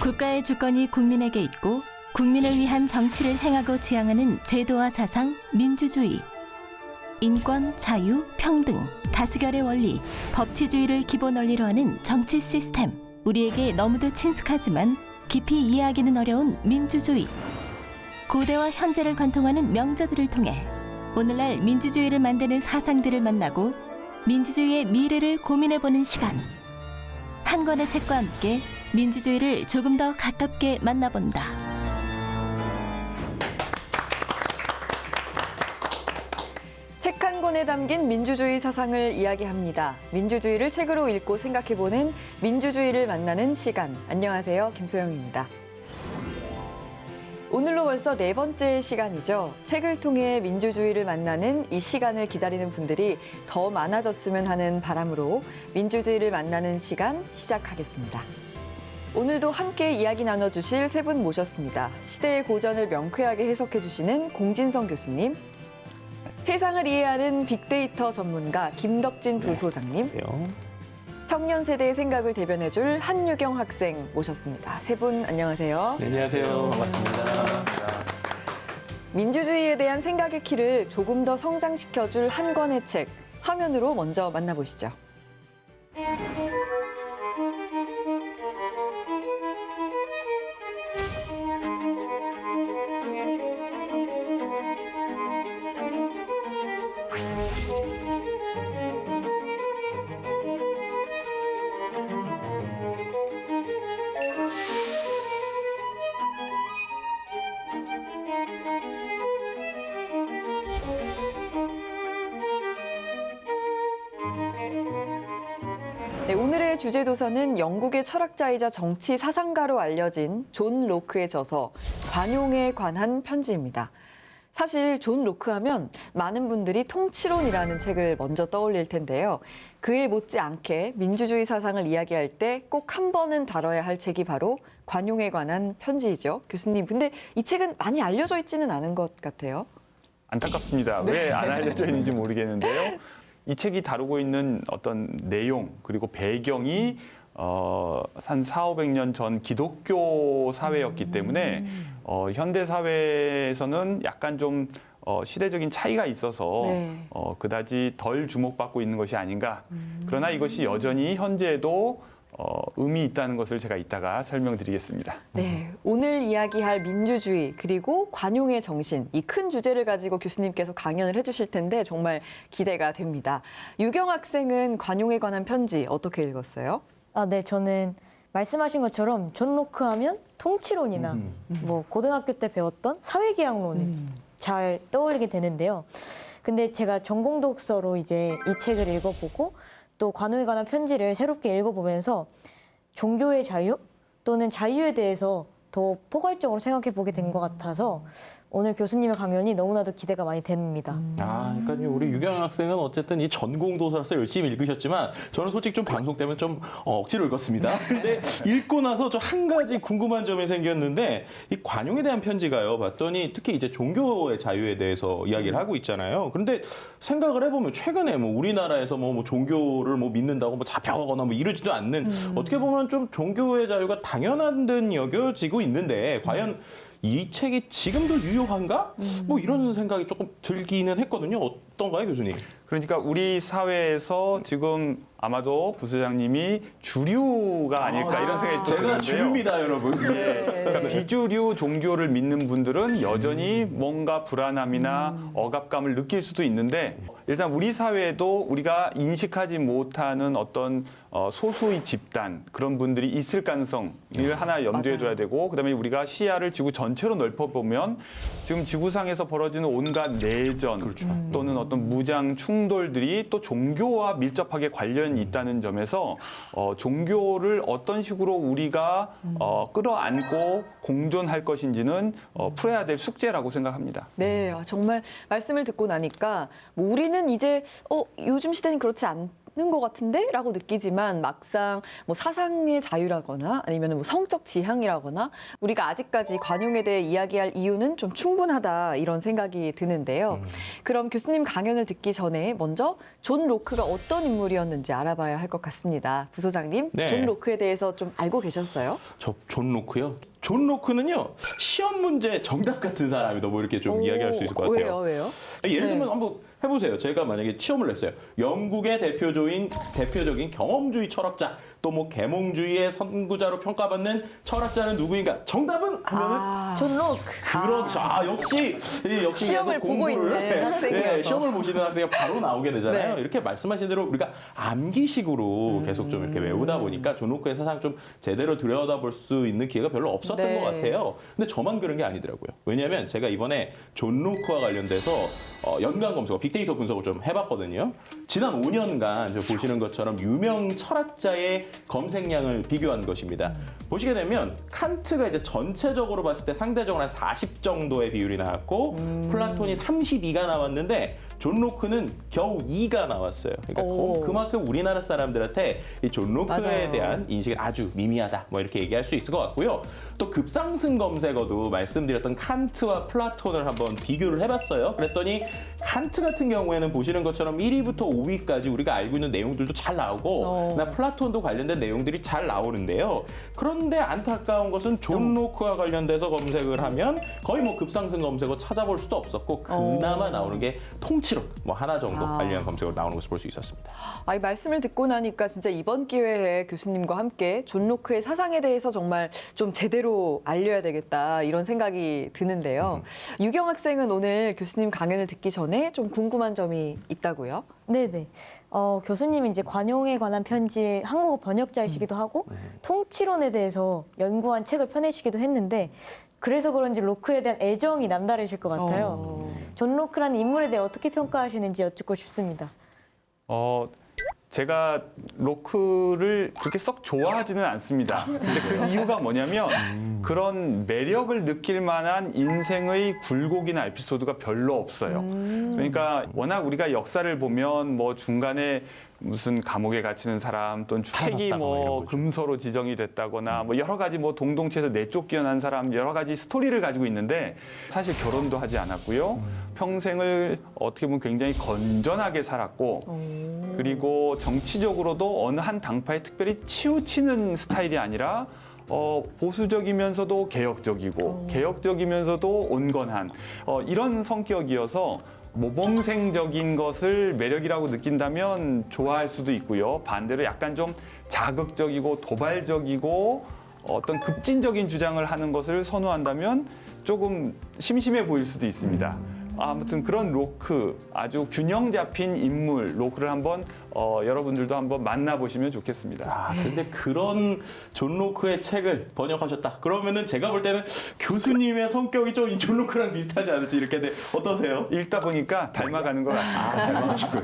국가의 주권이 국민에게 있고 국민을 위한 정치를 행하고 지향하는 제도와 사상, 민주주의. 인권, 자유, 평등, 다수결의 원리, 법치주의를 기본 원리로 하는 정치 시스템. 우리에게 너무도 친숙하지만 깊이 이해하기는 어려운 민주주의. 고대와 현재를 관통하는 명저들을 통해 오늘날 민주주의를 만드는 사상들을 만나고 민주주의의 미래를 고민해보는 시간. 한 권의 책과 함께 민주주의를 조금 더 가깝게 만나본다. 책 한 권에 담긴 민주주의 사상을 이야기합니다. 민주주의를 책으로 읽고 생각해보는 민주주의를 만나는 시간. 안녕하세요, 김소영입니다. 오늘로 벌써 4번째 시간이죠. 책을 통해 민주주의를 만나는 이 시간을 기다리는 분들이 더 많아졌으면 하는 바람으로 민주주의를 만나는 시간 시작하겠습니다. 오늘도 함께 이야기 나눠주실 세 분 모셨습니다. 시대의 고전을 명쾌하게 해석해주시는 공진성 교수님, 세상을 이해하는 빅데이터 전문가 김덕진 부소장님, 청년 세대의 생각을 대변해줄 한유경 학생 모셨습니다. 세 분 안녕하세요. 네, 안녕하세요. 반갑습니다. 민주주의에 대한 생각의 키를 조금 더 성장시켜줄 한 권의 책, 화면으로 먼저 만나보시죠. 네, 오늘의 주제 도서는 영국의 철학자이자 정치 사상가로 알려진 존 로크의 저서 관용에 관한 편지입니다. 사실 존 로크 하면 많은 분들이 통치론이라는 책을 먼저 떠올릴 텐데요. 그에 못지않게 민주주의 사상을 이야기할 때 꼭 한 번은 다뤄야 할 책이 바로 관용에 관한 편지이죠. 교수님, 근데 이 책은 많이 알려져 있지는 않은 것 같아요. 안타깝습니다. 왜 안 알려져 있는지 모르겠는데요. 이 책이 다루고 있는 어떤 내용 그리고 배경이 한 400~500년 전 기독교 사회였기 때문에 현대 사회에서는 약간 좀 시대적인 차이가 있어서 그다지 덜 주목받고 있는 것이 아닌가. 그러나 이것이 여전히 현재에도 의미 있다는 것을 제가 이따가 설명드리겠습니다. 네, 오늘 이야기할 민주주의 그리고 관용의 정신, 이 큰 주제를 가지고 교수님께서 강연을 해주실 텐데 정말 기대가 됩니다. 유경 학생은 관용에 관한 편지 어떻게 읽었어요? 네, 저는 말씀하신 것처럼 존 로크 하면 통치론이나 뭐 고등학교 때 배웠던 사회계약론을 잘 떠올리게 되는데요. 근데 제가 전공 독서로 이제 이 책을 읽어보고 또 관용에 관한 편지를 새롭게 읽어보면서 종교의 자유 또는 자유에 대해서 더 포괄적으로 생각해 보게 된 것 같아서 오늘 교수님의 강연이 너무나도 기대가 많이 됩니다. 그러니까 우리 유경 학생은 어쨌든 이 전공 도서라서 열심히 읽으셨지만 저는 솔직히 좀 방송 때문에 좀 억지로 읽었습니다. 근데 읽고 나서 저 한 가지 궁금한 점이 생겼는데 이 관용에 대한 편지가요. 봤더니 특히 이제 종교의 자유에 대해서 이야기를 하고 있잖아요. 그런데 생각을 해보면 최근에 뭐 우리나라에서 뭐 종교를 뭐 믿는다고 뭐 잡혀가거나 뭐 이러지도 않는 어떻게 보면 좀 종교의 자유가 당연한 듯 여겨지고 있는데 과연 이 책이 지금도 유효한가? 뭐 이런 생각이 조금 들기는 했거든요. 어떤가요, 교수님? 그러니까 우리 사회에서 지금 아마도 부소장님이 주류가 아닐까 이런 생각이 제가 드는데요. 주입니다, 여러분. 그러니까 비주류 종교를 믿는 분들은 여전히 뭔가 불안함이나 억압감을 느낄 수도 있는데 일단 우리 사회에도 우리가 인식하지 못하는 어떤 소수의 집단 그런 분들이 있을 가능성을 하나 염두에 둬야 되고 그다음에 우리가 시야를 지구 전체로 넓혀보면 지금 지구상에서 벌어지는 온갖 내전 또는 어떤 무장 충돌들이 또 종교와 밀접하게 관련이 있다는 점에서 종교를 어떤 식으로 우리가 끌어안고 공존할 것인지는 풀어야 될 숙제라고 생각합니다. 네, 정말 말씀을 듣고 나니까 뭐 우리는 이제 요즘 시대는 그렇지 않 맞는 것 같은데? 라고 느끼지만 막상 뭐 사상의 자유라거나 아니면 뭐 성적 지향이라거나 우리가 아직까지 관용에 대해 이야기할 이유는 좀 충분하다 이런 생각이 드는데요. 그럼 교수님 강연을 듣기 전에 먼저 존 로크가 어떤 인물이었는지 알아봐야 할 것 같습니다. 부소장님, 네. 존 로크에 대해서 좀 알고 계셨어요? 저 존 로크요? 존 로크는요, 시험 문제 정답 같은 사람이다. 뭐 이렇게 좀 이야기할 수 있을 것 같아요. 왜요? 예를 네. 들면 한번 해보세요. 제가 만약에 시험을 냈어요. 영국의 대표적인 경험주의 철학자, 또 뭐 계몽주의의 선구자로 평가받는 철학자는 누구인가? 정답은 하면은 존 로크. 그렇죠. 역시 시험을 계속 보고 공부를 있는 학생이어서. 시험을 보시는 학생이 바로 나오게 되잖아요. 네. 이렇게 말씀하신 대로 우리가 암기식으로 계속 좀 이렇게 외우다 보니까 존 로크의 사상 좀 제대로 들여다볼 수 있는 기회가 별로 없었던 네. 것 같아요. 근데 저만 그런 게 아니더라고요. 왜냐하면 제가 이번에 존 로크와 관련돼서 연관 검색어, 빅데이터 분석을 좀 해봤거든요. 지난 5년간 저 보시는 것처럼 유명 철학자의 검색량을 비교한 것입니다. 보시게 되면 칸트가 이제 전체적으로 봤을 때 상대적으로 한 40 정도의 비율이 나왔고 플라톤이 32가 나왔는데 존 로크는 겨우 2가 나왔어요. 그러니까 오. 그만큼 우리나라 사람들한테 이 존 로크에 맞아요. 대한 인식이 아주 미미하다. 뭐 이렇게 얘기할 수 있을 것 같고요. 또 급상승 검색어도 말씀드렸던 칸트와 플라톤을 한번 비교를 해봤어요. 그랬더니 칸트 같은 경우에는 보시는 것처럼 1위부터 5위까지 우리가 알고 있는 내용들도 잘 나오고 나 플라톤도 관련된 내용들이 잘 나오는데요. 그런데 안타까운 것은 존 로크와 관련돼서 검색을 하면 거의 뭐 급상승 검색어 찾아볼 수도 없었고 그나마 나오는 게 통치론 뭐 하나 정도 관련 검색어로 나오는 것을 볼 수 있었습니다. 이 말씀을 듣고 나니까 진짜 이번 기회에 교수님과 함께 존 로크의 사상에 대해서 정말 좀 제대로 알려야 되겠다 이런 생각이 드는데요. 유경 학생은 오늘 교수님 강연을 듣기 전에 좀 궁금한 점이 있다고요? 네네. 교수님이 이제 관용에 관한 편지의 한국어 번역자이시기도 하고 통치론에 대해서 연구한 책을 펴내시기도 했는데 그래서 그런지 로크에 대한 애정이 남다르실 것 같아요. 존 로크라는 인물에 대해 어떻게 평가하시는지 여쭙고 싶습니다. 제가 로크를 그렇게 썩 좋아하지는 않습니다. 근데 그 이유가 뭐냐면 그런 매력을 느낄 만한 인생의 굴곡이나 에피소드가 별로 없어요. 그러니까 워낙 우리가 역사를 보면 뭐 중간에 무슨 감옥에 갇히는 사람 또는 책이 살아났다, 뭐 이런 뭐 거죠. 금서로 지정이 됐다거나 뭐 여러 가지 뭐 동동체에서 내쫓겨난 사람 여러 가지 스토리를 가지고 있는데 사실 결혼도 하지 않았고요. 평생을 어떻게 보면 굉장히 건전하게 살았고 그리고 정치적으로도 어느 한 당파에 특별히 치우치는 스타일이 아니라 보수적이면서도 개혁적이고 개혁적이면서도 온건한 이런 성격이어서 모범생적인 것을 매력이라고 느낀다면 좋아할 수도 있고요. 반대로 약간 좀 자극적이고 도발적이고 어떤 급진적인 주장을 하는 것을 선호한다면 조금 심심해 보일 수도 있습니다. 아무튼 그런 로크, 아주 균형 잡힌 인물 로크를 한번 여러분들도 한번 만나보시면 좋겠습니다. 근데 그런 존 로크의 책을 번역하셨다. 그러면은 제가 볼 때는 교수님의 성격이 좀 존 로크랑 비슷하지 않을지 이렇게 데 어떠세요? 읽다 보니까 닮아가는 것 같습니다. 닮아가시고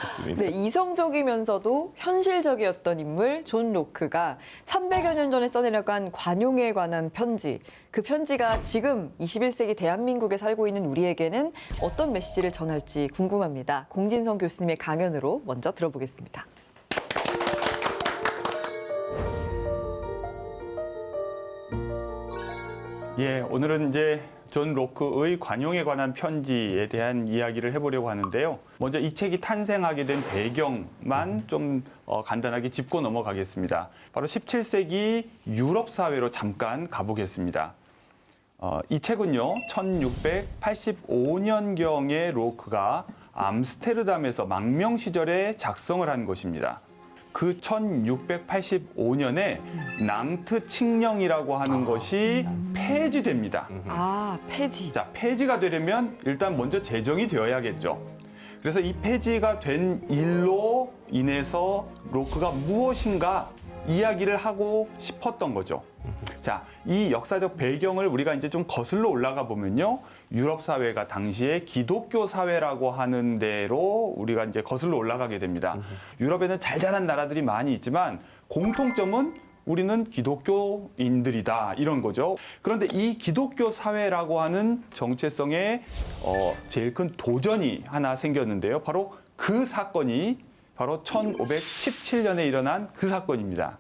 있습니다. 네, 이성적이면서도 현실적이었던 인물 존 로크가 300여 년 전에 써내려간 관용에 관한 편지. 그 편지가 지금 21세기 대한민국에 살고 있는 우리에게는 어떤 메시지를 전할지 궁금합니다. 공진성 교수님의 강연으로 먼저 들어보겠습니다. 예, 오늘은 이제 존 로크의 관용에 관한 편지에 대한 이야기를 해보려고 하는데요. 먼저 이 책이 탄생하게 된 배경만 좀 간단하게 짚고 넘어가겠습니다. 바로 17세기 유럽 사회로 잠깐 가보겠습니다. 이 책은요, 1685년경에 로크가 암스테르담에서 망명 시절에 작성을 한 것입니다. 그 1685년에 낭트 칙령이라고 하는 것이 폐지됩니다. 폐지. 자, 폐지가 되려면 일단 먼저 제정이 되어야겠죠. 그래서 이 폐지가 된 일로 인해서 로크가 무엇인가 이야기를 하고 싶었던 거죠. 자, 이 역사적 배경을 우리가 이제 좀 거슬러 올라가 보면요. 유럽 사회가 당시에 기독교 사회라고 하는 데로 우리가 이제 거슬러 올라가게 됩니다. 유럽에는 잘 자란 나라들이 많이 있지만 공통점은 우리는 기독교인들이다 이런 거죠. 그런데 이 기독교 사회라고 하는 정체성에 제일 큰 도전이 하나 생겼는데요. 바로 그 사건이 바로 1517년에 일어난 그 사건입니다.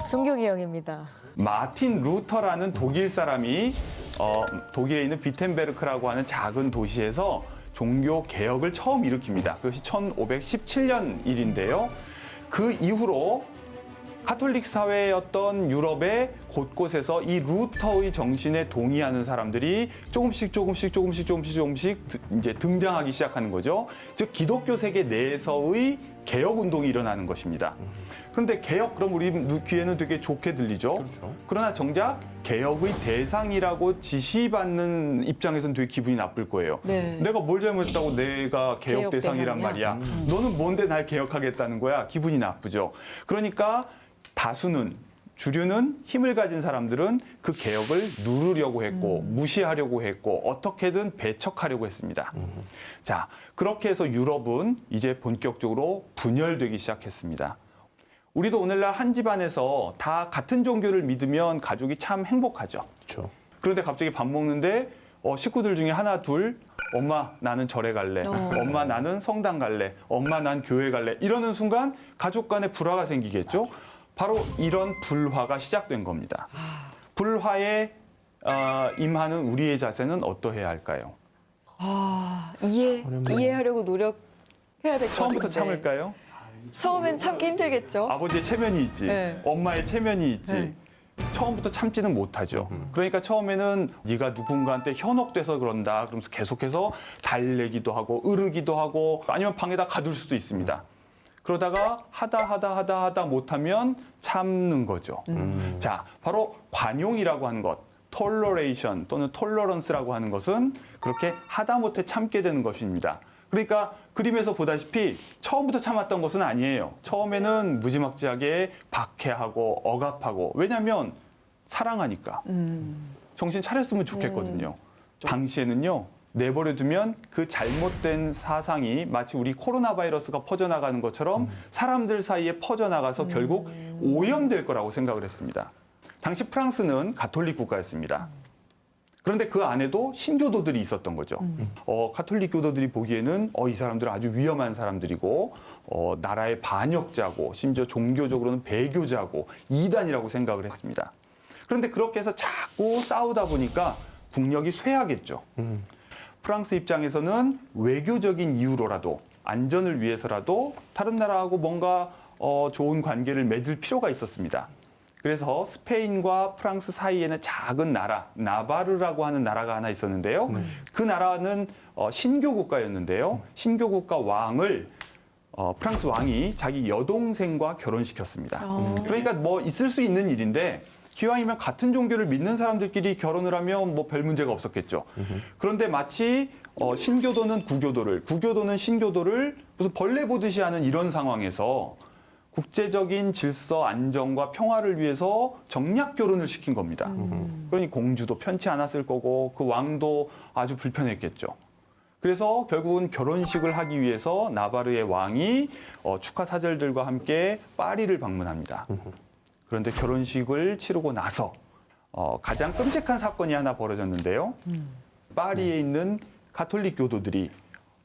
종교개혁입니다. 마틴 루터라는 독일 사람이 독일에 있는 비텐베르크라고 하는 작은 도시에서 종교 개혁을 처음 일으킵니다. 그것이 1517년 일인데요. 그 이후로 카톨릭 사회였던 유럽의 곳곳에서 이 루터의 정신에 동의하는 사람들이 조금씩 이제 등장하기 시작하는 거죠. 즉 기독교 세계 내에서의 개혁 운동이 일어나는 것입니다. 그런데 개혁 그럼 우리 귀에는 되게 좋게 들리죠. 그렇죠. 그러나 정작 개혁의 대상이라고 지시받는 입장에서는 되게 기분이 나쁠 거예요. 네. 내가 뭘 잘못했다고 내가 개혁 개혁 대상이란 대상이야? 말이야. 너는 뭔데 날 개혁하겠다는 거야? 기분이 나쁘죠. 그러니까 주류는 힘을 가진 사람들은 그 개혁을 누르려고 했고 무시하려고 했고 어떻게든 배척하려고 했습니다. 자, 그렇게 해서 유럽은 이제 본격적으로 분열되기 시작했습니다. 우리도 오늘날 한 집안에서 다 같은 종교를 믿으면 가족이 참 행복하죠. 그렇죠. 그런데 갑자기 밥 먹는데 식구들 중에 하나, 둘, 엄마 나는 절에 갈래, 엄마 나는 성당 갈래, 엄마 난 교회 갈래 이러는 순간 가족 간에 불화가 생기겠죠. 바로 이런 불화가 시작된 겁니다. 불화에 임하는 우리의 자세는 어떠해야 할까요? 이해하려고 노력해야 될 것 같은데. 처음부터 참을까요? 처음엔 참기 힘들겠죠. 아버지의 체면이 있지, 네. 엄마의 체면이 있지. 네. 처음부터 참지는 못하죠. 그러니까 처음에는 네가 누군가한테 현혹돼서 그런다. 그러면서 계속해서 달래기도 하고 으르기도 하고 아니면 방에다 가둘 수도 있습니다. 그러다가 하다 못하면 참는 거죠. 자, 바로 관용이라고 하는 것, toleration 또는 tolerance라고 하는 것은 그렇게 하다못해 참게 되는 것입니다. 그러니까 그림에서 보다시피 처음부터 참았던 것은 아니에요. 처음에는 무지막지하게 박해하고 억압하고 왜냐하면 사랑하니까 정신 차렸으면 좋겠거든요. 당시에는요. 내버려두면 그 잘못된 사상이 마치 우리 코로나 바이러스가 퍼져나가는 것처럼 사람들 사이에 퍼져나가서 결국 오염될 거라고 생각을 했습니다. 당시 프랑스는 가톨릭 국가였습니다. 그런데 그 안에도 신교도들이 있었던 거죠. 가톨릭 교도들이 보기에는 이 사람들은 아주 위험한 사람들이고 나라의 반역자고 심지어 종교적으로는 배교자고 이단이라고 생각을 했습니다. 그런데 그렇게 해서 자꾸 싸우다 보니까 국력이 쇠하겠죠. 프랑스 입장에서는 외교적인 이유로라도 안전을 위해서라도 다른 나라하고 뭔가 좋은 관계를 맺을 필요가 있었습니다. 그래서 스페인과 프랑스 사이에는 작은 나라, 나바르라고 하는 나라가 하나 있었는데요. 그 나라는 신교 국가였는데요. 신교 국가 왕을 프랑스 왕이 자기 여동생과 결혼시켰습니다. 그러니까 뭐 있을 수 있는 일인데 기왕이면 같은 종교를 믿는 사람들끼리 결혼을 하면 뭐 별 문제가 없었겠죠. 그런데 마치 신교도는 구교도는 신교도를 무슨 벌레 보듯이 하는 이런 상황에서 국제적인 질서, 안정과 평화를 위해서 정략 결혼을 시킨 겁니다. 그러니 공주도 편치 않았을 거고 그 왕도 아주 불편했겠죠. 그래서 결국은 결혼식을 하기 위해서 나바르의 왕이 축하 사절들과 함께 파리를 방문합니다. 그런데 결혼식을 치르고 나서 가장 끔찍한 사건이 하나 벌어졌는데요. 파리에 있는 가톨릭 교도들이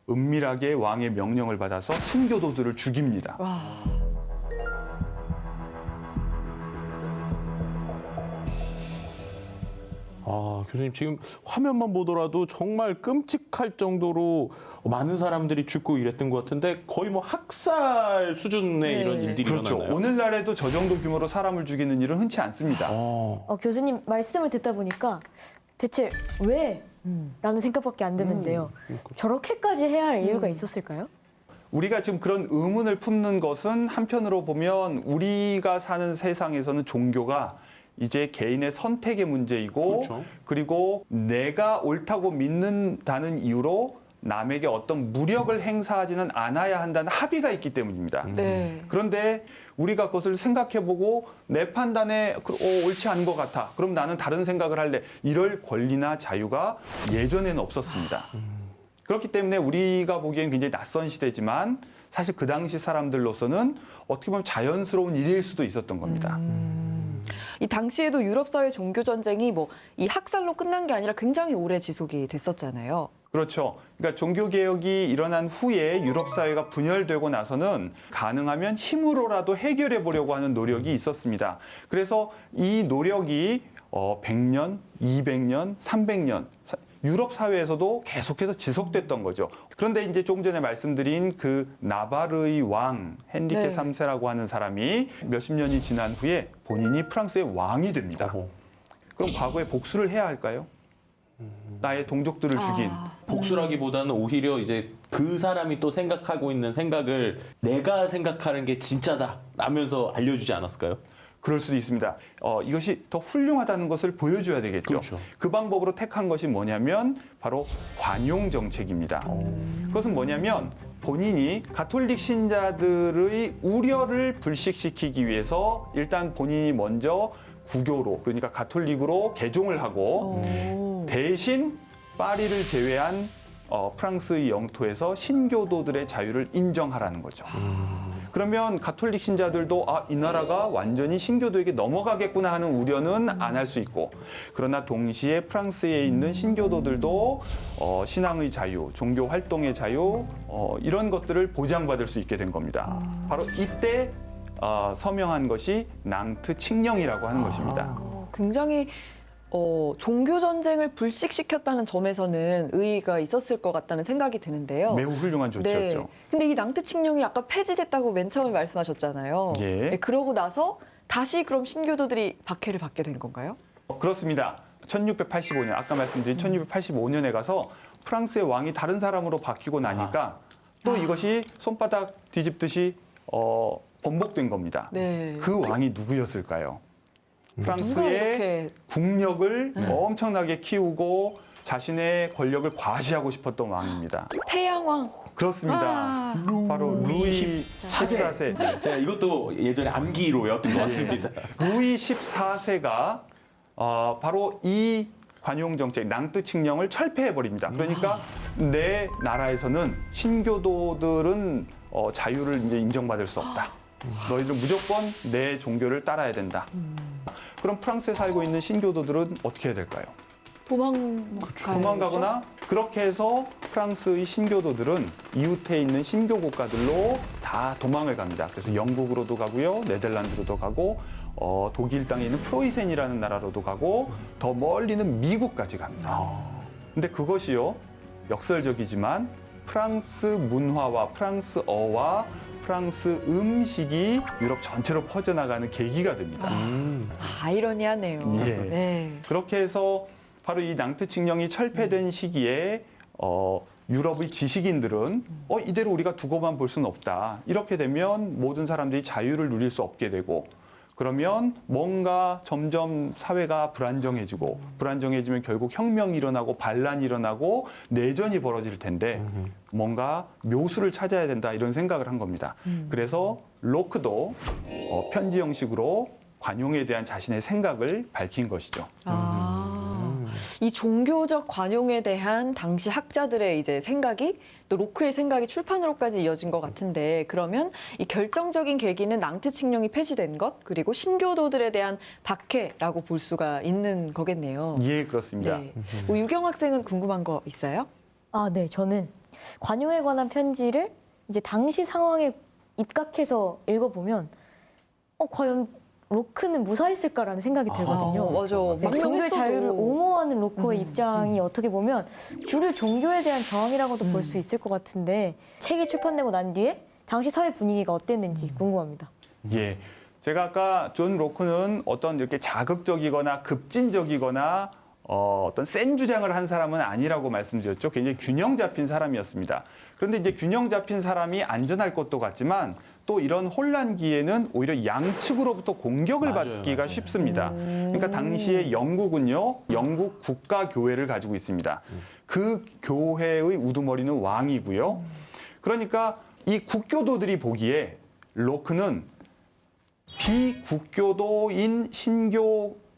은밀하게 왕의 명령을 받아서 신교도들을 죽입니다. 교수님 지금 화면만 보더라도 정말 끔찍할 정도로 많은 사람들이 죽고 이랬던 것 같은데 거의 뭐 학살 수준의 이런 일들이 그렇죠. 일어났나요? 오늘날에도 저 정도 규모로 사람을 죽이는 일은 흔치 않습니다. 교수님 말씀을 듣다 보니까 대체 왜? 라는 생각밖에 안 드는데요. 저렇게까지 해야 할 이유가 있었을까요? 우리가 지금 그런 의문을 품는 것은 한편으로 보면 우리가 사는 세상에서는 종교가 이제 개인의 선택의 문제이고 그렇죠. 그리고 내가 옳다고 믿는다는 이유로 남에게 어떤 무력을 행사하지는 않아야 한다는 합의가 있기 때문입니다. 네. 그런데 우리가 그것을 생각해보고 내 판단에 옳지 않은 것 같아. 그럼 나는 다른 생각을 할래. 이럴 권리나 자유가 예전에는 없었습니다. 그렇기 때문에 우리가 보기엔 굉장히 낯선 시대지만 사실 그 당시 사람들로서는 어떻게 보면 자연스러운 일일 수도 있었던 겁니다. 이 당시에도 유럽 사회 종교 전쟁이 뭐 이 학살로 끝난 게 아니라 굉장히 오래 지속이 됐었잖아요. 그렇죠. 그러니까 종교개혁이 일어난 후에 유럽 사회가 분열되고 나서는 가능하면 힘으로라도 해결해 보려고 하는 노력이 있었습니다. 그래서 이 노력이 100년, 200년, 300년 유럽 사회에서도 계속해서 지속됐던 거죠. 그런데 이제 조금 전에 말씀드린 그 나바르의 왕 헨리케 네. 3세라고 하는 사람이 몇십 년이 지난 후에 본인이 프랑스의 왕이 됩니다. 그럼 과거에 복수를 해야 할까요? 나의 동족들을 죽인. 복수라기보다는 오히려 이제 그 사람이 또 생각하고 있는 생각을 내가 생각하는 게 진짜다 라면서 알려주지 않았을까요? 그럴 수도 있습니다. 이것이 더 훌륭하다는 것을 보여줘야 되겠죠. 그렇죠. 그 방법으로 택한 것이 뭐냐면 바로 관용 정책입니다. 그것은 뭐냐면 본인이 가톨릭 신자들의 우려를 불식시키기 위해서 일단 본인이 먼저 구교로, 그러니까 가톨릭으로 개종을 하고 대신 파리를 제외한 프랑스의 영토에서 신교도들의 자유를 인정하라는 거죠. 그러면 가톨릭 신자들도 이 나라가 완전히 신교도에게 넘어가겠구나 하는 우려는 안 할 수 있고, 그러나 동시에 프랑스에 있는 신교도들도 신앙의 자유, 종교 활동의 자유 이런 것들을 보장받을 수 있게 된 겁니다. 바로 이때 서명한 것이 낭트 칙령이라고 하는 것입니다. 굉장히 종교 전쟁을 불식시켰다는 점에서는 의의가 있었을 것 같다는 생각이 드는데요. 매우 훌륭한 조치였죠. 근데 이 낭트 칙령이 아까 폐지됐다고 맨 처음에 말씀하셨잖아요. 예. 네, 그러고 나서 다시 그럼 신교도들이 박해를 받게 된 건가요? 그렇습니다. 1685년, 아까 말씀드린 1685년에 가서 프랑스의 왕이 다른 사람으로 바뀌고 나니까 또 이것이 손바닥 뒤집듯이 번복된 겁니다. 네. 그 왕이 누구였을까요? 누가 프랑스의 이렇게 국력을 엄청나게 키우고 자신의 권력을 과시하고 싶었던 왕입니다. 태양왕. 그렇습니다. 바로 루이 14세. 제가 이것도 예전에 암기로 외웠던 것 같습니다. 루이 14세가 바로 이 관용 정책, 낭트 칙령을 철폐해 버립니다. 그러니까 내 나라에서는 신교도들은 자유를 이제 인정받을 수 없다. 너희들은 무조건 내 종교를 따라야 된다. 그럼 프랑스에 살고 있는 신교도들은 어떻게 해야 될까요? 도망가거나 그렇게 해서 프랑스의 신교도들은 이웃에 있는 신교 국가들로 다 도망을 갑니다. 그래서 영국으로도 가고요, 네덜란드로도 가고, 독일 땅에 있는 프로이센이라는 나라로도 가고, 더 멀리는 미국까지 갑니다. 근데 그것이요, 역설적이지만 프랑스 문화와 프랑스어와 프랑스 음식이 유럽 전체로 퍼져나가는 계기가 됩니다. 아이러니하네요. 예. 네. 그렇게 해서 바로 이 낭트 칙령이 철폐된 시기에 유럽의 지식인들은 이대로 우리가 두고만 볼 수는 없다. 이렇게 되면 모든 사람들이 자유를 누릴 수 없게 되고, 그러면 뭔가 점점 사회가 불안정해지면 결국 혁명이 일어나고 반란이 일어나고 내전이 벌어질 텐데 뭔가 묘수를 찾아야 된다, 이런 생각을 한 겁니다. 그래서 로크도 편지 형식으로 관용에 대한 자신의 생각을 밝힌 것이죠. 이 종교적 관용에 대한 당시 학자들의 이제 생각이 또 로크의 생각이 출판으로까지 이어진 것 같은데, 그러면 이 결정적인 계기는 낭트 칙령이 폐지된 것, 그리고 신교도들에 대한 박해라고 볼 수가 있는 거겠네요. 예, 그렇습니다. 네. 유경 학생은 궁금한 거 있어요? 네. 저는 관용에 관한 편지를 이제 당시 상황에 입각해서 읽어보면 과연 로크는 무사했을까라는 생각이 들거든요. 맞아. 네, 종교의 자유를 옹호하는 로크의 입장이 어떻게 보면 주류 종교에 대한 저항이라고도 볼 수 있을 것 같은데, 책이 출판되고 난 뒤에 당시 사회 분위기가 어땠는지 궁금합니다. 예. 제가 아까 존 로크는 어떤 이렇게 자극적이거나 급진적이거나 어떤 센 주장을 한 사람은 아니라고 말씀드렸죠. 굉장히 균형 잡힌 사람이었습니다. 그런데 이제 균형 잡힌 사람이 안전할 것도 같지만 또 이런 혼란기에는 오히려 양측으로부터 공격을 받기가 쉽습니다. 그러니까 당시에 영국은요, 영국 국가교회를 가지고 있습니다. 그 교회의 우두머리는 왕이고요. 그러니까 이 국교도들이 보기에 로크는 비국교도인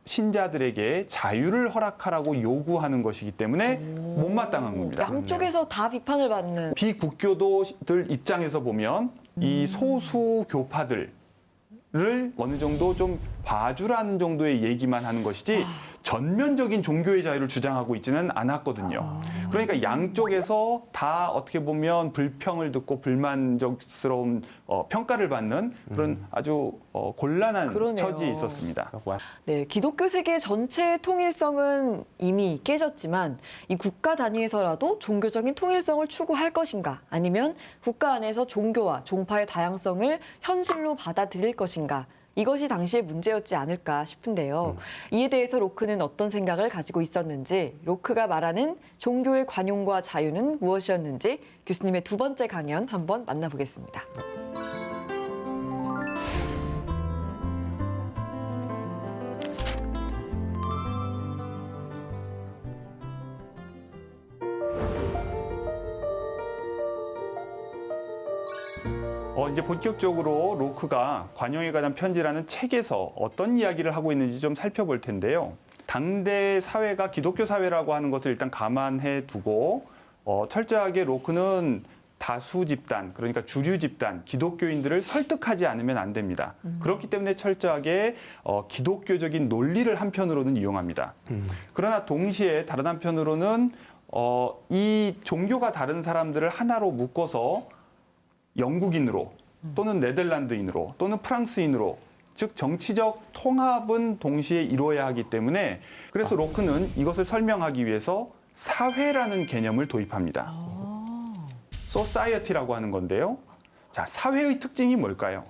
신자들에게 자유를 허락하라고 요구하는 것이기 때문에 못마땅한 겁니다. 양쪽에서 다 비판을 받는. 비국교도들 입장에서 보면 이 소수 교파들을 어느 정도 좀 봐주라는 정도의 얘기만 하는 것이지 전면적인 종교의 자유를 주장하고 있지는 않았거든요. 그러니까 양쪽에서 다 어떻게 보면 불평을 듣고 불만족스러운 평가를 받는 그런 아주 곤란한 그러네요. 처지에 있었습니다. 네, 기독교 세계 전체의 통일성은 이미 깨졌지만 이 국가 단위에서라도 종교적인 통일성을 추구할 것인가 아니면 국가 안에서 종교와 종파의 다양성을 현실로 받아들일 것인가 이것이 당시의 문제였지 않을까 싶은데요. 이에 대해서 로크는 어떤 생각을 가지고 있었는지, 로크가 말하는 종교의 관용과 자유는 무엇이었는지 교수님의 두 번째 강연 한번 만나보겠습니다. 이제 본격적으로 로크가 관용에 관한 편지라는 책에서 어떤 이야기를 하고 있는지 좀 살펴볼 텐데요. 당대 사회가 기독교 사회라고 하는 것을 일단 감안해 두고 철저하게 로크는 다수 집단, 그러니까 주류 집단, 기독교인들을 설득하지 않으면 안 됩니다. 그렇기 때문에 철저하게 기독교적인 논리를 한편으로는 이용합니다. 그러나 동시에 다른 한편으로는 이 종교가 다른 사람들을 하나로 묶어서 영국인으로 또는 네덜란드인으로 또는 프랑스인으로 즉 정치적 통합은 동시에 이루어야 하기 때문에 그래서 로크는 이것을 설명하기 위해서 사회라는 개념을 도입합니다. society라고 하는 건데요. 자, 사회의 특징이 뭘까요?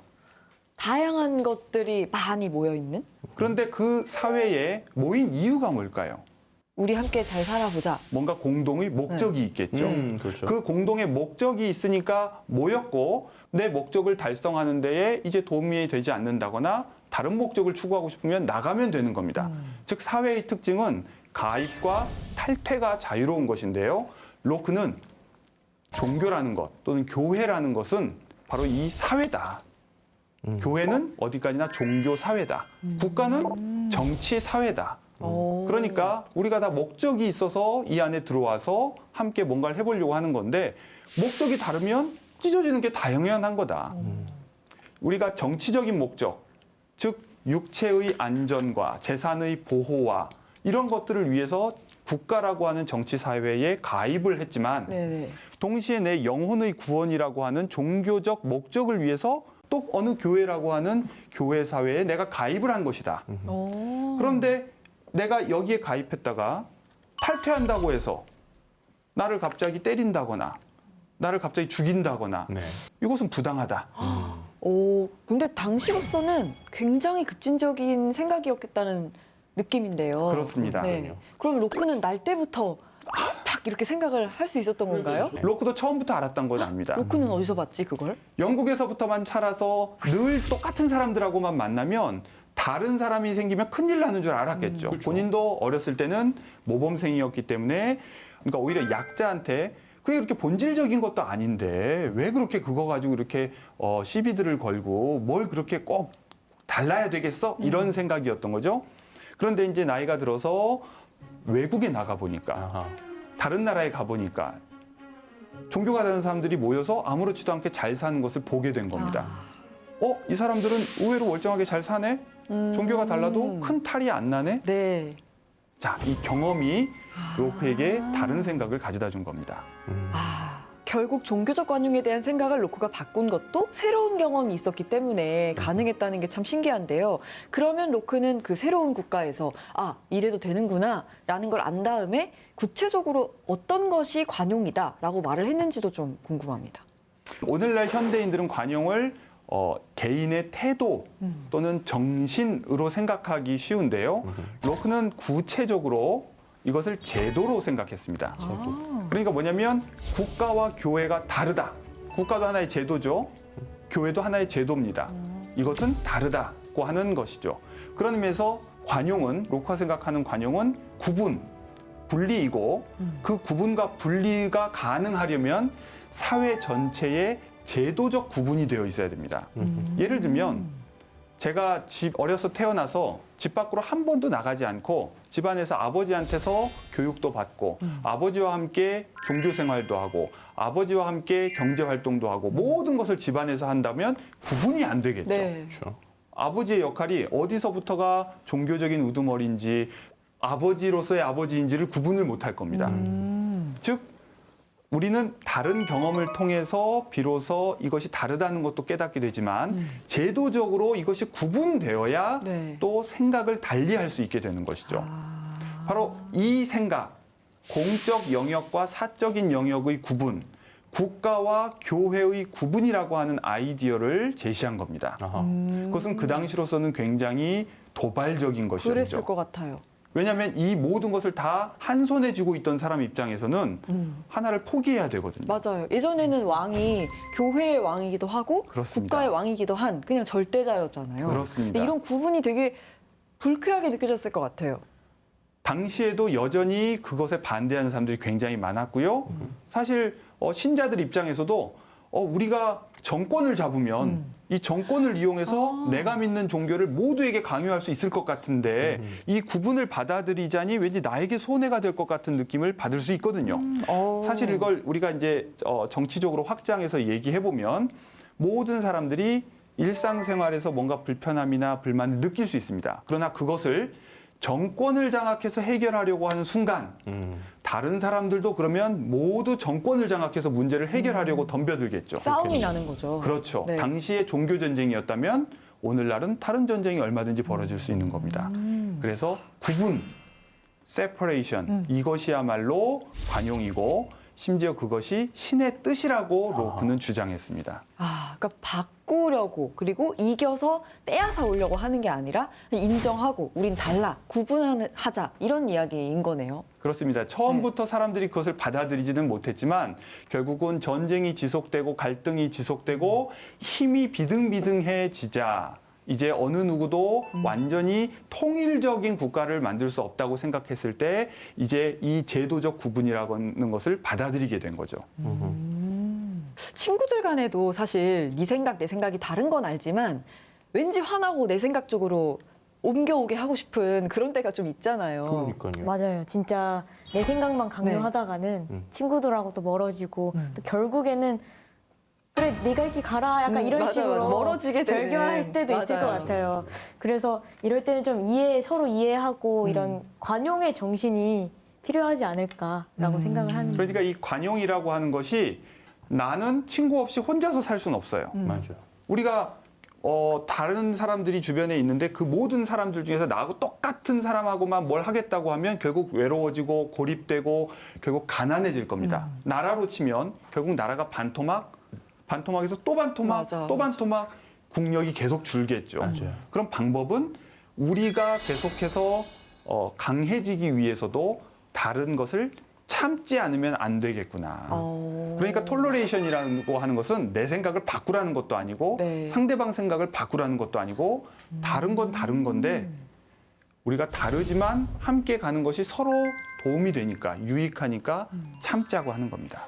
다양한 것들이 많이 모여있는? 그런데 그 사회에 모인 이유가 뭘까요? 우리 함께 잘 살아보자. 뭔가 공동의 목적이 있겠죠. 그렇죠. 그 공동의 목적이 있으니까 모였고 내 목적을 달성하는 데에 이제 도움이 되지 않는다거나 다른 목적을 추구하고 싶으면 나가면 되는 겁니다. 즉 사회의 특징은 가입과 탈퇴가 자유로운 것인데요. 로크는 종교라는 것 또는 교회라는 것은 바로 이 사회다. 교회는 어디까지나 종교 사회다. 국가는 정치 사회다. 그러니까 우리가 다 목적이 있어서 이 안에 들어와서 함께 뭔가를 해보려고 하는 건데 목적이 다르면 찢어지는 게 당연한 거다. 우리가 정치적인 목적, 즉 육체의 안전과 재산의 보호와 이런 것들을 위해서 국가라고 하는 정치 사회에 가입을 했지만 네네. 동시에 내 영혼의 구원이라고 하는 종교적 목적을 위해서 또 어느 교회라고 하는 교회 사회에 내가 가입을 한 것이다. 그런데 내가 여기에 가입했다가 탈퇴한다고 해서 나를 갑자기 때린다거나 나를 갑자기 죽인다거나 네. 이것은 부당하다. 근데 당시로서는 굉장히 급진적인 생각이었겠다는 느낌인데요. 그렇습니다. 네. 그럼 로크는 날 때부터 딱 이렇게 생각을 할 수 있었던 건가요? 로크도 처음부터 알았던 건 압니다. 로크는 어디서 봤지 그걸? 영국에서부터만 살아서 늘 똑같은 사람들하고만 만나면 다른 사람이 생기면 큰일 나는 줄 알았겠죠. 그렇죠. 본인도 어렸을 때는 모범생이었기 때문에 그러니까 오히려 약자한테 그게 그렇게 본질적인 것도 아닌데 왜 그렇게 그거 가지고 이렇게 시비들을 걸고 뭘 그렇게 꼭 달라야 되겠어? 이런 생각이었던 거죠. 그런데 이제 나이가 들어서 외국에 나가 보니까 아하. 다른 나라에 가 보니까 종교가 다른 사람들이 모여서 아무렇지도 않게 잘 사는 것을 보게 된 겁니다. 이 사람들은 의외로 멀쩡하게 잘 사네? 종교가 달라도 큰 탈이 안 나네? 네. 자, 이 경험이 로크에게 다른 생각을 가져다 준 겁니다. 결국 종교적 관용에 대한 생각을 로크가 바꾼 것도 새로운 경험이 있었기 때문에 가능했다는 게 참 신기한데요. 그러면 로크는 그 새로운 국가에서 이래도 되는구나 라는 걸 안 다음에 구체적으로 어떤 것이 관용이다 라고 말을 했는지도 좀 궁금합니다. 오늘날 현대인들은 관용을 개인의 태도 또는 정신으로 생각하기 쉬운데요. 로크는 구체적으로 이것을 제도로 생각했습니다. 그러니까 뭐냐면 국가와 교회가 다르다. 국가도 하나의 제도죠. 교회도 하나의 제도입니다. 이것은 다르다고 하는 것이죠. 그런 의미에서 관용은 로크가 생각하는 관용은 구분, 분리이고 그 구분과 분리가 가능하려면 사회 전체의 제도적 구분이 되어 있어야 됩니다. 예를 들면 제가 어려서 태어나서 집 밖으로 한 번도 나가지 않고 집안에서 아버지한테서 교육도 받고 아버지와 함께 종교 생활도 하고 아버지와 함께 경제 활동도 하고 모든 것을 집안에서 한다면 구분이 안 되겠죠. 네. 그렇죠. 아버지의 역할이 어디서부터가 종교적인 우두머리인지 아버지로서의 아버지인지를 구분을 못할 겁니다. 즉 우리는 다른 경험을 통해서 비로소 이것이 다르다는 것도 깨닫게 되지만 제도적으로 이것이 구분되어야 네. 또 생각을 달리할 수 있게 되는 것이죠. 바로 이 생각, 공적 영역과 사적인 영역의 구분, 국가와 교회의 구분이라고 하는 아이디어를 제시한 겁니다. 아하. 그것은 그 당시로서는 굉장히 도발적인 그랬을 것이었죠. 것 같아요. 왜냐하면 이 모든 것을 다 한 손에 쥐고 있던 사람 입장에서는 하나를 포기해야 되거든요. 맞아요. 예전에는 왕이 교회의 왕이기도 하고 그렇습니다. 국가의 왕이기도 한 그냥 절대자였잖아요. 그렇습니다. 근데 이런 구분이 되게 불쾌하게 느껴졌을 것 같아요. 당시에도 여전히 그것에 반대하는 사람들이 굉장히 많았고요. 사실 신자들 입장에서도 우리가 정권을 잡으면 이 정권을 이용해서 내가 믿는 종교를 모두에게 강요할 수 있을 것 같은데 이 구분을 받아들이자니 왠지 나에게 손해가 될 것 같은 느낌을 받을 수 있거든요. 사실 이걸 우리가 이제 정치적으로 확장해서 얘기해 보면 모든 사람들이 일상생활에서 뭔가 불편함이나 불만을 느낄 수 있습니다. 그러나 그것을 정권을 장악해서 해결하려고 하는 순간 다른 사람들도 그러면 모두 정권을 장악해서 문제를 해결하려고 덤벼들겠죠. 싸움이 나는 거죠. 그렇죠. 네. 당시에 종교 전쟁이었다면 오늘날은 다른 전쟁이 얼마든지 벌어질 수 있는 겁니다. 그래서 구분, separation 이것이야말로 관용이고 심지어 그것이 신의 뜻이라고 로크는 주장했습니다. 그러니까 바꾸려고 그리고 이겨서 빼앗아 오려고 하는 게 아니라 인정하고 우린 달라, 구분하자 이런 이야기인 거네요. 그렇습니다. 처음부터 사람들이 그것을 받아들이지는 못했지만 결국은 전쟁이 지속되고 갈등이 지속되고 힘이 비등비등해지자 이제 어느 누구도 완전히 통일적인 국가를 만들 수 없다고 생각했을 때 이제 이 제도적 구분이라고 하는 것을 받아들이게 된 거죠. 친구들 간에도 사실 네 생각, 내 생각이 다른 건 알지만 왠지 화나고 내 생각 쪽으로 옮겨오게 하고 싶은 그런 때가 좀 있잖아요. 그러니까요. 맞아요. 진짜 내 생각만 강요하다가는 친구들하고 또 멀어지고 또 결국에는 그래 네 갈 길 가라 약간 이런 맞아요. 식으로 멀어지게 되는. 절교할 때도 있을 것 맞아요. 같아요. 그래서 이럴 때는 좀 서로 이해하고 이런 관용의 정신이 필요하지 않을까라고 생각을 하는. 그러니까 이 관용이라고 하는 것이 나는 친구 없이 혼자서 살 수는 없어요. 맞아요. 우리가 다른 사람들이 주변에 있는데 그 모든 사람들 중에서 나하고 똑같은 사람하고만 뭘 하겠다고 하면 결국 외로워지고 고립되고 결국 가난해질 겁니다. 나라로 치면 결국 나라가 반토막에서 또 반토막, 맞아, 또 반토막 국력이 계속 줄겠죠. 맞아요. 그럼 방법은 우리가 계속해서 강해지기 위해서도 다른 것을 참지 않으면 안 되겠구나. 그러니까 톨러레이션이라고 하는 것은 내 생각을 바꾸라는 것도 아니고 네. 상대방 생각을 바꾸라는 것도 아니고 다른 건 다른 건데 우리가 다르지만 함께 가는 것이 서로 도움이 되니까 유익하니까 참자고 하는 겁니다.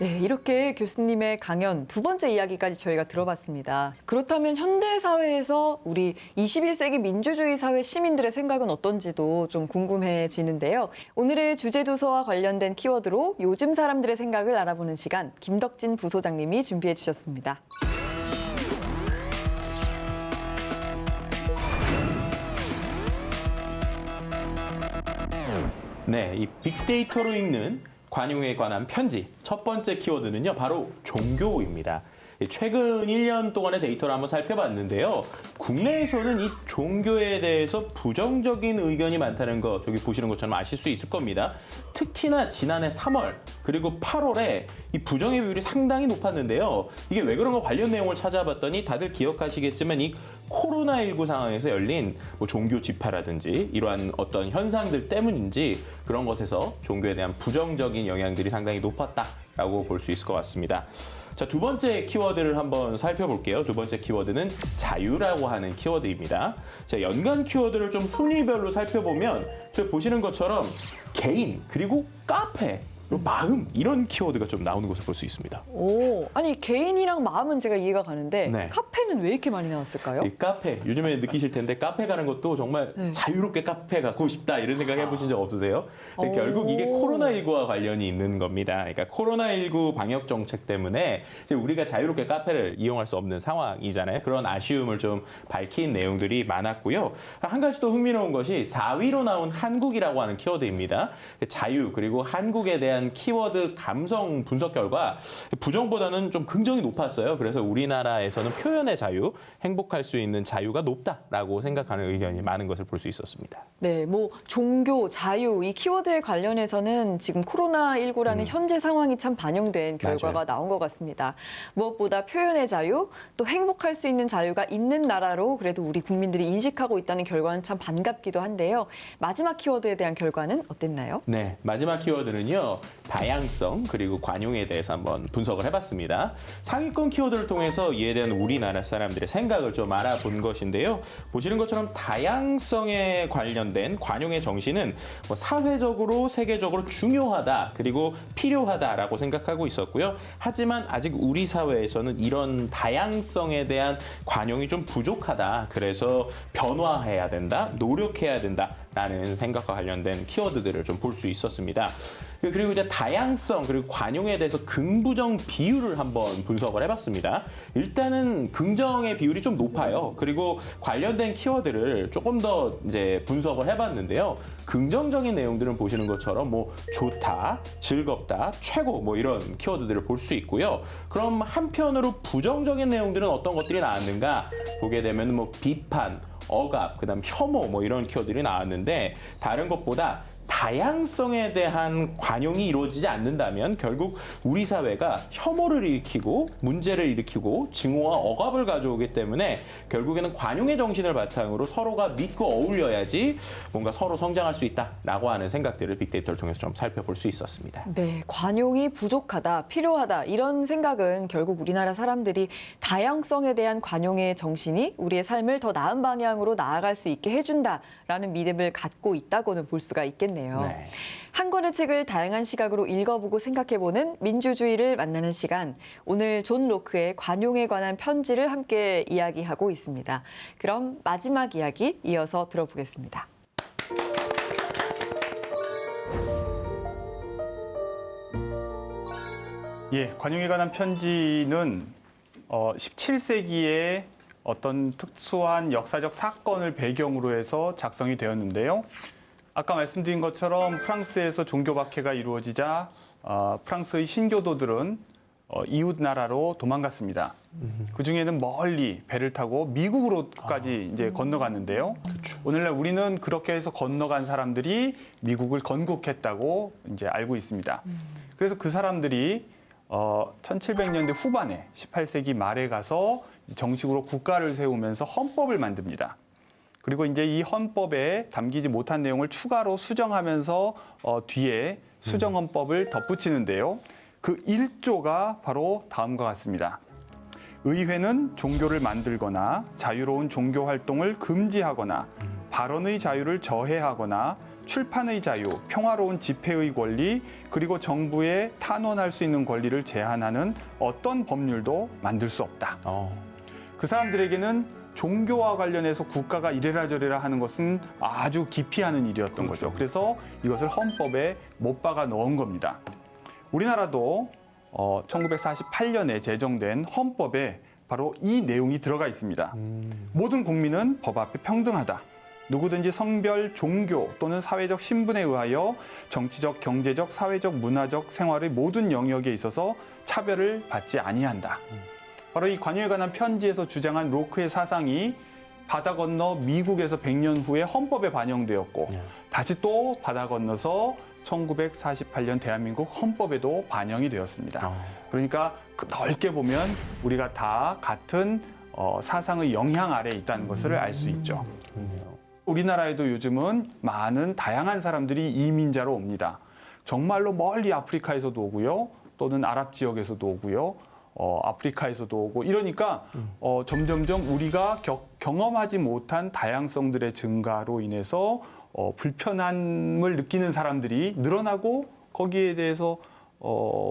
네, 이렇게 교수님의 강연 두 번째 이야기까지 저희가 들어봤습니다. 그렇다면 현대 사회에서 우리 21세기 민주주의 사회 시민들의 생각은 어떤지도 좀 궁금해지는데요. 오늘의 주제 도서와 관련된 키워드로 요즘 사람들의 생각을 알아보는 시간, 김덕진 부소장님이 준비해 주셨습니다. 네, 이 빅데이터로 읽는 관용에 관한 편지. 첫 번째 키워드는요, 바로 종교입니다. 최근 1년 동안의 데이터를 한번 살펴봤는데요. 국내에서는 이 종교에 대해서 부정적인 의견이 많다는 것, 여기 보시는 것처럼 아실 수 있을 겁니다. 특히나 지난해 3월 그리고 8월에 이 부정의 비율이 상당히 높았는데요. 이게 왜 그런가 관련 내용을 찾아봤더니 다들 기억하시겠지만 이 코로나19 상황에서 열린 뭐 종교 집회라든지 이러한 어떤 현상들 때문인지 그런 것에서 종교에 대한 부정적인 영향들이 상당히 높았다라고 볼 수 있을 것 같습니다. 자, 두 번째 키워드를 한번 살펴볼게요. 두 번째 키워드는 자유라고 하는 키워드입니다. 자, 연관 키워드를 좀 순위별로 살펴보면 저 보시는 것처럼 개인 그리고 카페 그리고 마음 이런 키워드가 좀 나오는 것을 볼 수 있습니다. 오, 아니 개인이랑 마음은 제가 이해가 가는데 네. 카페는 왜 이렇게 많이 나왔을까요? 이 카페 요즘에 느끼실 텐데 카페 가는 것도 정말 네. 자유롭게 카페 가고 싶다 이런 생각 해보신 적 없으세요? 근데 결국 이게 코로나19와 관련이 있는 겁니다. 그러니까 코로나19 방역 정책 때문에 이제 우리가 자유롭게 카페를 이용할 수 없는 상황이잖아요. 그런 아쉬움을 좀 밝힌 내용들이 많았고요. 한 가지 또 흥미로운 것이 4위로 나온 한국이라고 하는 키워드입니다. 자유 그리고 한국에 대한 키워드 감성 분석 결과 부정보다는 좀 긍정이 높았어요. 그래서 우리나라에서는 표현의 자유, 행복할 수 있는 자유가 높다라고 생각하는 의견이 많은 것을 볼 수 있었습니다. 네, 뭐 종교, 자유 이 키워드에 관련해서는 지금 코로나19라는 현재 상황이 참 반영된 결과가 맞아요. 나온 것 같습니다. 무엇보다 표현의 자유, 또 행복할 수 있는 자유가 있는 나라로 그래도 우리 국민들이 인식하고 있다는 결과는 참 반갑기도 한데요. 마지막 키워드에 대한 결과는 어땠나요? 네, 마지막 키워드는요. 다양성 그리고 관용에 대해서 한번 분석을 해봤습니다. 상위권 키워드를 통해서 이에 대한 우리나라 사람들의 생각을 좀 알아본 것인데요. 보시는 것처럼 다양성에 관련된 관용의 정신은 뭐 사회적으로 세계적으로 중요하다 그리고 필요하다라고 생각하고 있었고요. 하지만 아직 우리 사회에서는 이런 다양성에 대한 관용이 좀 부족하다. 그래서 변화해야 된다, 노력해야 된다라는 생각과 관련된 키워드들을 좀 볼 수 있었습니다. 그리고 이제 다양성 그리고 관용에 대해서 긍부정 비율을 한번 분석을 해봤습니다. 일단은 긍정의 비율이 좀 높아요. 그리고 관련된 키워드를 조금 더 이제 분석을 해봤는데요. 긍정적인 내용들은 보시는 것처럼 뭐 좋다, 즐겁다, 최고 뭐 이런 키워드들을 볼 수 있고요. 그럼 한편으로 부정적인 내용들은 어떤 것들이 나왔는가 보게 되면 뭐 비판, 억압, 그다음 혐오 뭐 이런 키워드들이 나왔는데 다른 것보다 다양성에 대한 관용이 이루어지지 않는다면 결국 우리 사회가 혐오를 일으키고 문제를 일으키고 증오와 억압을 가져오기 때문에 결국에는 관용의 정신을 바탕으로 서로가 믿고 어울려야지 뭔가 서로 성장할 수 있다라고 하는 생각들을 빅데이터를 통해서 좀 살펴볼 수 있었습니다. 네, 관용이 부족하다, 필요하다 이런 생각은 결국 우리나라 사람들이 다양성에 대한 관용의 정신이 우리의 삶을 더 나은 방향으로 나아갈 수 있게 해준다라는 믿음을 갖고 있다고는 볼 수가 있겠네요. 네. 한 권의 책을 다양한 시각으로 읽어보고 생각해보는 민주주의를 만나는 시간. 오늘 존 로크의 관용에 관한 편지를 함께 이야기하고 있습니다. 그럼 마지막 이야기 이어서 들어보겠습니다. 예, 관용에 관한 편지는 17세기에 어떤 특수한 역사적 사건을 배경으로 해서 작성이 되었는데요. 아까 말씀드린 것처럼 프랑스에서 종교 박해가 이루어지자 프랑스의 신교도들은 이웃 나라로 도망갔습니다. 그 중에는 멀리 배를 타고 미국으로까지 이제 건너갔는데요. 오늘날 우리는 그렇게 해서 건너간 사람들이 미국을 건국했다고 이제 알고 있습니다. 그래서 그 사람들이 1700년대 후반에 18세기 말에 가서 정식으로 국가를 세우면서 헌법을 만듭니다. 그리고 이제 이 헌법에 담기지 못한 내용을 추가로 수정하면서 뒤에 수정헌법을 덧붙이는데요. 그 1조가 바로 다음과 같습니다. 의회는 종교를 만들거나 자유로운 종교 활동을 금지하거나 발언의 자유를 저해하거나 출판의 자유, 평화로운 집회의 권리, 그리고 정부에 탄원할 수 있는 권리를 제한하는 어떤 법률도 만들 수 없다. 그 사람들에게는 종교와 관련해서 국가가 이래라 저래라 하는 것은 아주 기피하는 일이었던 거죠. 그래서 이것을 헌법에 못 박아 넣은 겁니다. 우리나라도 1948년에 제정된 헌법에 바로 이 내용이 들어가 있습니다. 모든 국민은 법 앞에 평등하다. 누구든지 성별, 종교 또는 사회적 신분에 의하여 정치적, 경제적, 사회적, 문화적 생활의 모든 영역에 있어서 차별을 받지 아니한다. 바로 이 관용에 관한 편지에서 주장한 로크의 사상이 바다 건너 미국에서 100년 후에 헌법에 반영되었고 다시 또 바다 건너서 1948년 대한민국 헌법에도 반영이 되었습니다. 그러니까 넓게 보면 우리가 다 같은 사상의 영향 아래에 있다는 것을 알 수 있죠. 우리나라에도 요즘은 많은 다양한 사람들이 이민자로 옵니다. 정말로 멀리 아프리카에서도 오고요. 또는 아랍 지역에서도 오고요. 아프리카에서도 오고 이러니까 점점점 우리가 경험하지 못한 다양성들의 증가로 인해서 불편함을 느끼는 사람들이 늘어나고 거기에 대해서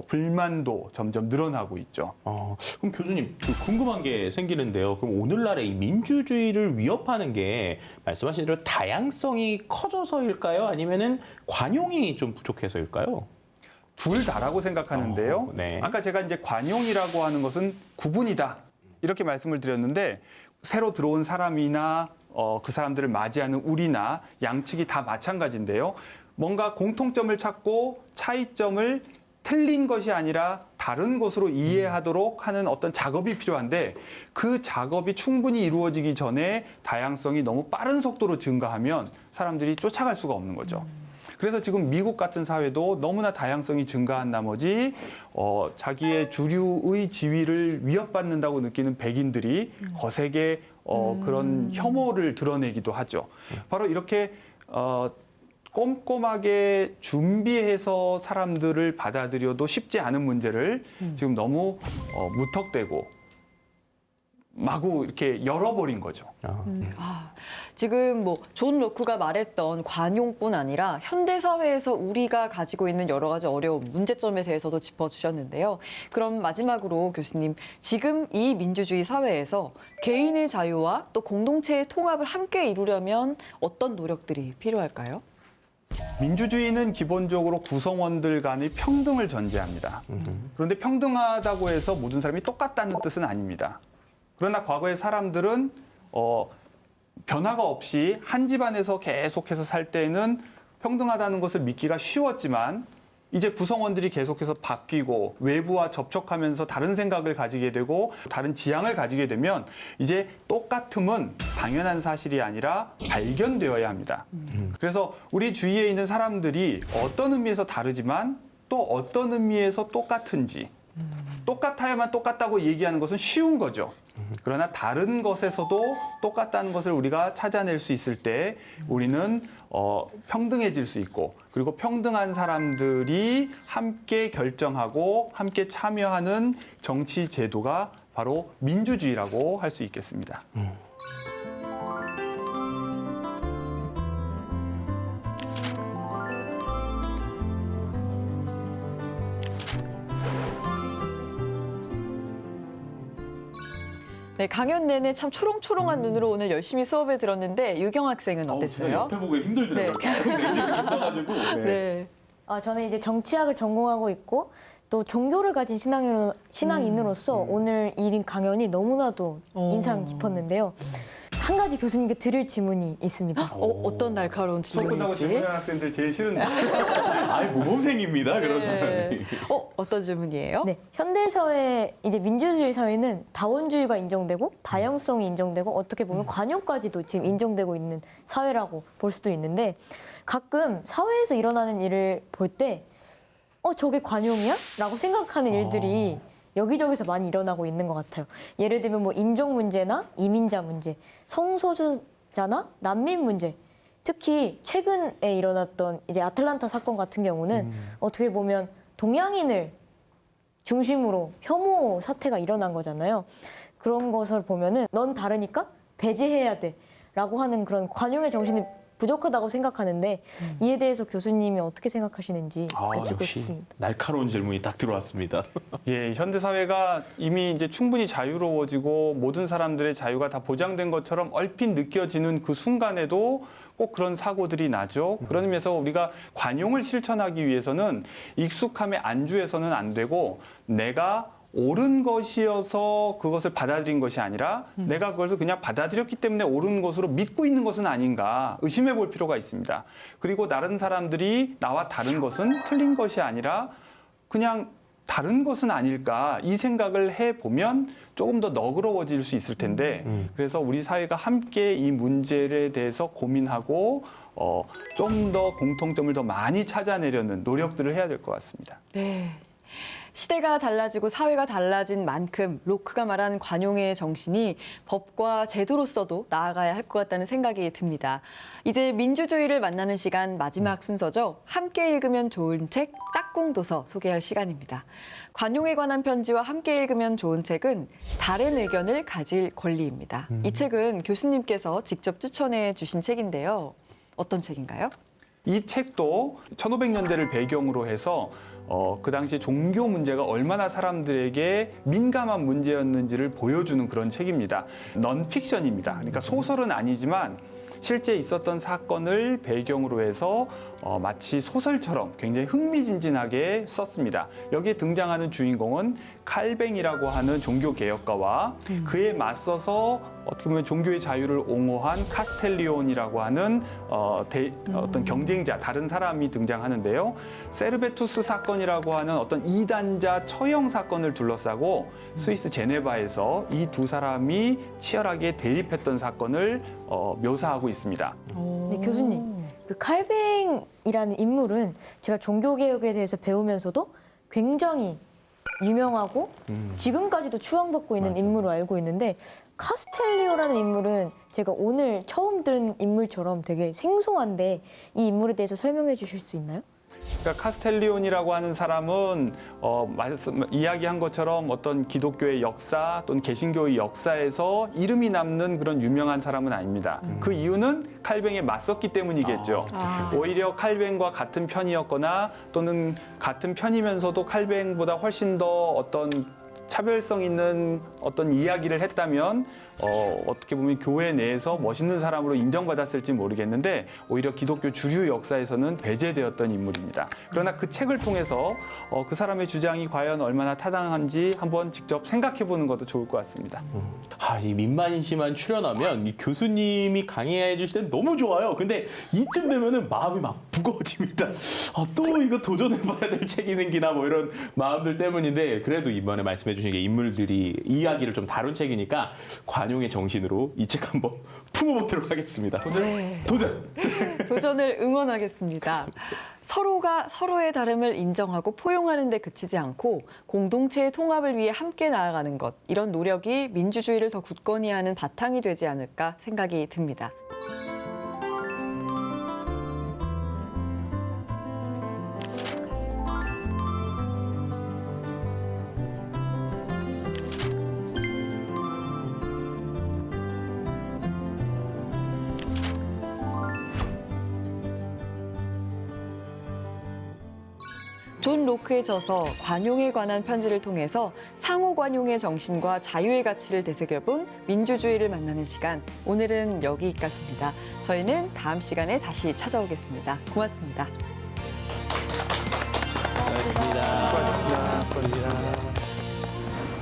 불만도 점점 늘어나고 있죠. 그럼 교수님 궁금한 게 생기는데요. 그럼 오늘날의 이 민주주의를 위협하는 게 말씀하신 대로 다양성이 커져서일까요? 아니면은 관용이 좀 부족해서일까요? 둘 다라고 생각하는데요. 네. 아까 제가 이제 관용이라고 하는 것은 구분이다 이렇게 말씀을 드렸는데 새로 들어온 사람이나 그 사람들을 맞이하는 우리나 양측이 다 마찬가지인데요. 뭔가 공통점을 찾고 차이점을 틀린 것이 아니라 다른 것으로 이해하도록 하는 어떤 작업이 필요한데 그 작업이 충분히 이루어지기 전에 다양성이 너무 빠른 속도로 증가하면 사람들이 쫓아갈 수가 없는 거죠. 그래서 지금 미국 같은 사회도 너무나 다양성이 증가한 나머지 자기의 주류의 지위를 위협받는다고 느끼는 백인들이 거세게 그런 혐오를 드러내기도 하죠. 바로 이렇게 꼼꼼하게 준비해서 사람들을 받아들여도 쉽지 않은 문제를 지금 너무 무턱대고 마구 이렇게 열어버린 거죠. 지금 뭐 존 로크가 말했던 관용뿐 아니라 현대 사회에서 우리가 가지고 있는 여러 가지 어려움, 문제점에 대해서도 짚어주셨는데요. 그럼 마지막으로 교수님, 지금 이 민주주의 사회에서 개인의 자유와 또 공동체의 통합을 함께 이루려면 어떤 노력들이 필요할까요? 민주주의는 기본적으로 구성원들 간의 평등을 전제합니다. 그런데 평등하다고 해서 모든 사람이 똑같다는 뜻은 아닙니다. 그러나 과거의 사람들은 변화가 없이 한 집안에서 계속해서 살 때는 평등하다는 것을 믿기가 쉬웠지만 이제 구성원들이 계속해서 바뀌고 외부와 접촉하면서 다른 생각을 가지게 되고 다른 지향을 가지게 되면 이제 똑같음은 당연한 사실이 아니라 발견되어야 합니다. 그래서 우리 주위에 있는 사람들이 어떤 의미에서 다르지만 또 어떤 의미에서 똑같은지 똑같아야만 똑같다고 얘기하는 것은 쉬운 거죠. 그러나 다른 것에서도 똑같다는 것을 우리가 찾아낼 수 있을 때 우리는 평등해질 수 있고 그리고 평등한 사람들이 함께 결정하고 함께 참여하는 정치 제도가 바로 민주주의라고 할 수 있겠습니다. 네, 강연 내내 참 초롱초롱한 눈으로 오늘 열심히 수업에 들었는데 유경 학생은 어땠어요? 옆에 보기 힘들더라고요. 네. 계속 렌즈를 이렇게 써가지고. 네. 저는 이제 정치학을 전공하고 있고 또 종교를 가진 신앙인으로서 오늘 이 강연이 너무나도 인상 깊었는데요. 한 가지 교수님께 드릴 질문이 있습니다. 어떤 날카로운 수업 끝나고 질문일지. 질문하는 학생들 제일 싫은데. 아이 모범생입니다 그런 사람이. 어떤 질문이에요? 네, 현대 사회 이제 민주주의 사회는 다원주의가 인정되고 다양성이 인정되고 어떻게 보면 관용까지도 지금 인정되고 있는 사회라고 볼 수도 있는데 가끔 사회에서 일어나는 일을 볼 때 저게 관용이야? 라고 생각하는 일들이 여기저기서 많이 일어나고 있는 것 같아요. 예를 들면 뭐 인종 문제나 이민자 문제, 성소수자나 난민 문제. 특히 최근에 일어났던 이제 아틀란타 사건 같은 경우는 어떻게 보면 동양인을 중심으로 혐오 사태가 일어난 거잖아요. 그런 것을 보면은 넌 다르니까 배제해야 돼라고 하는 그런 관용의 정신이 부족하다고 생각하는데 이에 대해서 교수님이 어떻게 생각하시는지 여쭙고 역시 싶습니다. 날카로운 질문이 딱 들어왔습니다. 예, 현대 사회가 이미 이제 충분히 자유로워지고 모든 사람들의 자유가 다 보장된 것처럼 얼핏 느껴지는 그 순간에도 꼭 그런 사고들이 나죠. 그런 의미에서 우리가 관용을 실천하기 위해서는 익숙함에 안주해서는 안 되고 내가 옳은 것이어서 그것을 받아들인 것이 아니라 내가 그것을 그냥 받아들였기 때문에 옳은 것으로 믿고 있는 것은 아닌가 의심해 볼 필요가 있습니다. 그리고 다른 사람들이 나와 다른 것은 틀린 것이 아니라 그냥 다른 것은 아닐까 이 생각을 해보면 조금 더 너그러워질 수 있을 텐데 그래서 우리 사회가 함께 이 문제에 대해서 고민하고 좀 더 공통점을 더 많이 찾아내려는 노력들을 해야 될 것 같습니다. 네. 시대가 달라지고 사회가 달라진 만큼 로크가 말한 관용의 정신이 법과 제도로서도 나아가야 할 것 같다는 생각이 듭니다. 이제 민주주의를 만나는 시간 마지막 순서죠. 함께 읽으면 좋은 책 짝꿍 도서 소개할 시간입니다. 관용에 관한 편지와 함께 읽으면 좋은 책은 다른 의견을 가질 권리입니다. 이 책은 교수님께서 직접 추천해 주신 책인데요. 어떤 책인가요? 이 책도 1500년대를 배경으로 해서 그 당시 종교 문제가 얼마나 사람들에게 민감한 문제였는지를 보여주는 그런 책입니다. 넌픽션입니다. 그러니까 소설은 아니지만 실제 있었던 사건을 배경으로 해서 마치 소설처럼 굉장히 흥미진진하게 썼습니다. 여기에 등장하는 주인공은 칼뱅이라고 하는 종교개혁가와 그에 맞서서 어떻게 보면 종교의 자유를 옹호한 카스텔리온이라고 하는 어떤 경쟁자, 다른 사람이 등장하는데요. 세르베투스 사건이라고 하는 어떤 이단자 처형 사건을 둘러싸고 스위스 제네바에서 이 두 사람이 치열하게 대립했던 사건을 묘사하고 있습니다. 네, 교수님, 그 칼뱅이라는 인물은 제가 종교개혁에 대해서 배우면서도 굉장히 유명하고 지금까지도 추앙받고 있는 인물로 알고 있는데 카스텔리오라는 인물은 제가 오늘 처음 들은 인물처럼 되게 생소한데 이 인물에 대해서 설명해 주실 수 있나요? 그러니까 카스텔리온이라고 하는 사람은 이야기한 것처럼 어떤 기독교의 역사 또는 개신교의 역사에서 이름이 남는 그런 유명한 사람은 아닙니다. 그 이유는 칼뱅에 맞섰기 때문이겠죠. 오히려 칼뱅과 같은 편이었거나 또는 같은 편이면서도 칼뱅보다 훨씬 더 어떤 차별성 있는 어떤 이야기를 했다면 어떻게 보면 교회 내에서 멋있는 사람으로 인정받았을지 모르겠는데 오히려 기독교 주류 역사에서는 배제되었던 인물입니다. 그러나 그 책을 통해서 그 사람의 주장이 과연 얼마나 타당한지 한번 직접 생각해 보는 것도 좋을 것 같습니다. 이 민만인시만 출연하면 이 교수님이 강의해 주실 땐 너무 좋아요. 근데 이쯤 되면은 마음이 막 무거워집니다. 또 이거 도전해봐야 될 책이 생기나 뭐 이런 마음들 때문인데 그래도 이번에 말씀해 주신 게 인물들이 이야기를 좀 다룬 책이니까 관용의 정신으로 이 책 한번 품어보도록 하겠습니다. 도전! 도전을 응원하겠습니다. 서로가 서로의 다름을 인정하고 포용하는 데 그치지 않고 공동체의 통합을 위해 함께 나아가는 것, 이런 노력이 민주주의를 더 굳건히 하는 바탕이 되지 않을까 생각이 듭니다. 존 로크의 저서 관용에 관한 편지를 통해서 상호 관용의 정신과 자유의 가치를 되새겨본 민주주의를 만나는 시간, 오늘은 여기까지입니다. 저희는 다음 시간에 다시 찾아오겠습니다. 고맙습니다.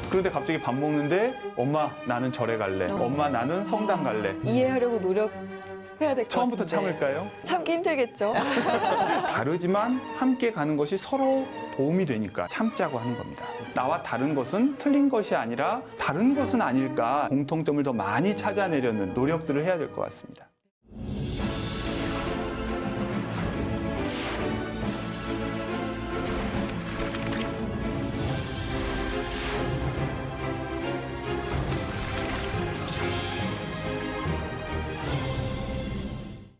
그런데 갑자기 밥 먹는데 엄마 나는 절에 갈래. 엄마 나는 성당 갈래. 이해하려고 노력해야 될 것 같은데. 처음부터 참을까요? 참기 힘들겠죠. 다르지만 함께 가는 것이 서로 도움이 되니까 참자고 하는 겁니다. 나와 다른 것은 틀린 것이 아니라 다른 것은 아닐까 공통점을 더 많이 찾아내려는 노력들을 해야 될 것 같습니다.